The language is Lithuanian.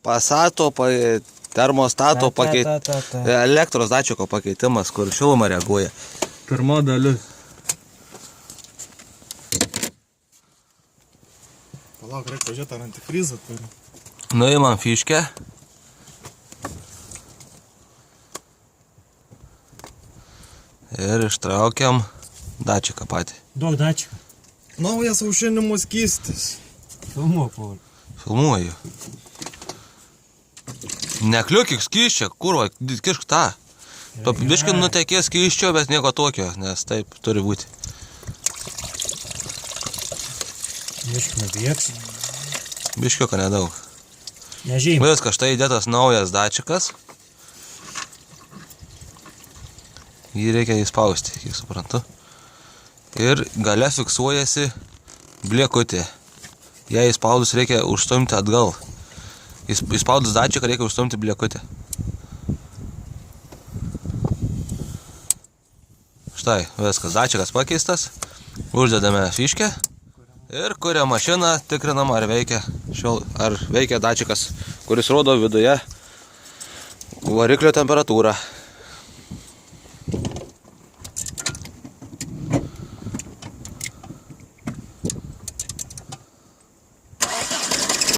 Pasato, termostato elektros dačiko pakeitimas, kur šilumą reaguoja. Pirma dalis. Palauk, reikia pažiūrėti, ar antifrizą turi. Nuimam fiškę. Ir ištraukiam dačiką patį. Duok dačiką. Naujas aušinimo skystis. Filmuok, Pauliau. Filmuoju. Nekliukik skysčio, kurva, kišk tą. Biškai nutekės skysčio, bet nieko tokio, nes taip turi būti. Biškai nubėgs. Biškiuką nedaug. Nežymiai. Viskas, štai įdėtas naujas dačikas. Jį reikia įspausti, kiek suprantu. Ir gale fiksuojasi bliekutė. Jei įspaudus reikia užstumti atgal. Įspaudus dačiką reikia užstumti bliekutę. Štai, viskas, dačikas pakeistas. Uždedame fiškę. Ir kuria mašiną, tikrinam ar veikia dačikas, kuris rodo viduje variklio temperatūrą.